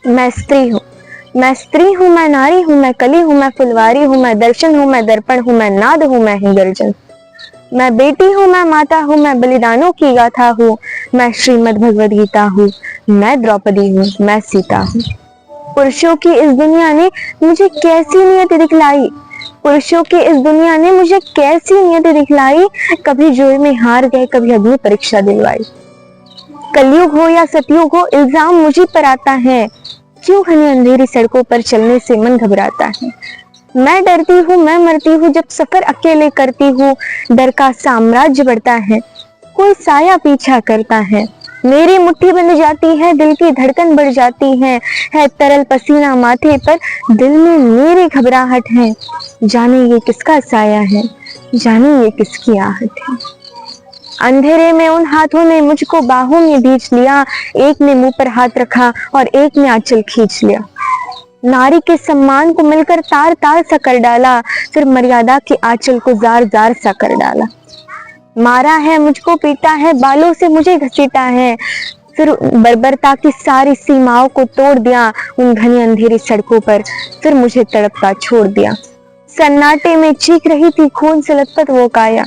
मैं स्त्री हूँ, मैं स्त्री हूँ, मैं नारी हूँ, मैं कली हूँ, मैं फुलवारी हूँ, मैं दर्शन हूँ, मैं दर्पण हूँ, मैं नाद हूँ, मैं ही गर्जन। मैं बेटी हूँ, मैं माता हूँ, मैं बलिदानों की गाथा हूँ, मैं श्रीमद् भगवद गीता हूँ, मैं द्रौपदी हूँ, मैं सीता हूँ। पुरुषों की इस दुनिया ने मुझे कैसी नियति दिखलाई, पुरुषों की इस दुनिया ने मुझे कैसी नियति दिखलाई, कभी जुए में हार गए, कभी अग्नि परीक्षा दिलवाई। कलयुग हो या सतयुग हो, इल्जाम मुझी पर आता है, क्यों घनी अंधेरी सड़कों पर चलने से मन घबराता है। मैं डरती हूँ, मैं मरती हूँ, जब सफर अकेले करती हूँ, डर का साम्राज्य बढ़ता है, कोई साया पीछा करता है। मेरी मुट्ठी बंध जाती है, दिल की धड़कन बढ़ जाती है तरल पसीना माथे पर, दिल में मेरे घबराहट है। जाने ये किसका साया है, जाने ये किसकी आहट है। अंधेरे में उन हाथों ने मुझको बाहों में भींच लिया, एक ने मुंह पर हाथ रखा और एक ने आंचल खींच लिया। नारी के सम्मान को मिलकर तार तार सा कर डाला, फिर मर्यादा के आंचल को जार जार सा कर डाला। मारा है मुझको, पीटा है, बालों से मुझे घसीटा है, फिर बर्बरता की सारी सीमाओं को तोड़ दिया उन घनी अंधेरी सड़कों पर, फिर मुझे तड़पता छोड़ दिया। सन्नाटे में चीख रही थी खून से लथपथ वो काया,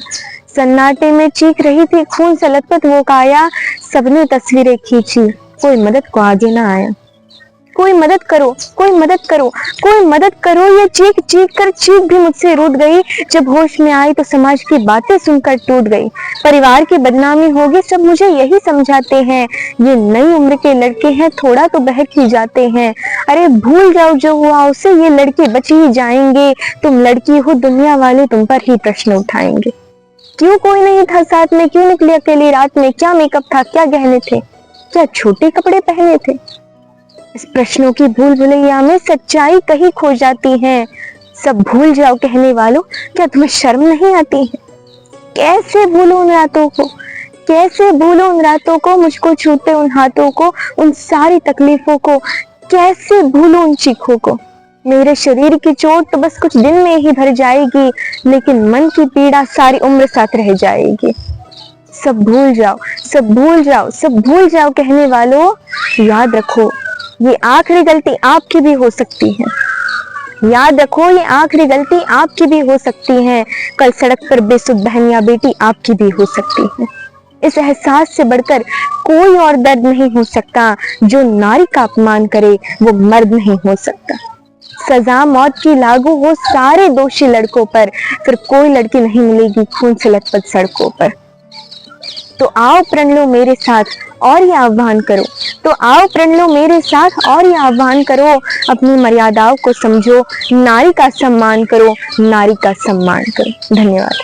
सन्नाटे में चीख रही थी खून से लथपथ वो काया, सबने तस्वीरें खींची, कोई मदद को आगे ना आया। कोई मदद करो, कोई मदद करो, कोई मदद करो, ये चीख चीख कर चीख भी मुझसे रूठ गई। जब होश में आई तो समाज की बातें सुनकर टूट गई। परिवार की बदनामी होगी, सब मुझे यही समझाते हैं, ये नई उम्र के लड़के हैं, थोड़ा तो बहक ही जाते हैं। अरे भूल जाओ जो हुआ उसे, ये लड़के बच ही जाएंगे, तुम लड़की हो, दुनिया वाले तुम पर ही प्रश्न उठाएंगे। क्यों कोई नहीं था साथ में, क्यों निकली अकेली रात में, क्या मेकअप था, क्या गहने थे, क्या छोटे कपड़े पहने थे। इस प्रश्नों की भूल भुलैया में सच्चाई कहीं खो जाती है। सब भूल जाओ कहने वालों, क्या तुम्हें शर्म नहीं आती है। कैसे भूलूं उन रातों को, कैसे भूलूं उन रातों को, मुझको छूते उन हाथों को, उन सारी तकलीफों को, कैसे भूलूं उन चीखों को। मेरे शरीर की चोट तो बस कुछ दिन में ही भर जाएगी, लेकिन मन की पीड़ा सारी उम्र साथ रह जाएगी। सब भूल जाओ, सब भूल जाओ, सब भूल जाओ कहने वालों, याद रखो ये आखिरी गलती आपकी भी हो सकती है। याद रखो ये आखिरी गलती आपकी भी हो सकती है। कल सड़क पर बेसुध बहन या बेटी आपकी भी हो सकती है। इस एहसास से बढ़कर कोई और दर्द नहीं हो सकता, जो नारी का अपमान करे वो मर्द नहीं हो सकता। सजा मौत की लागू हो सारे दोषी लड़कों पर, फिर कोई लड़की नहीं मिलेगी खून से लथपथ सड़कों पर। तो आओ प्रण लो मेरे साथ और ये आह्वान करो, तो आओ प्रण लो मेरे साथ और ये आह्वान करो, अपनी मर्यादाओं को समझो, नारी का सम्मान करो, नारी का सम्मान करो। धन्यवाद।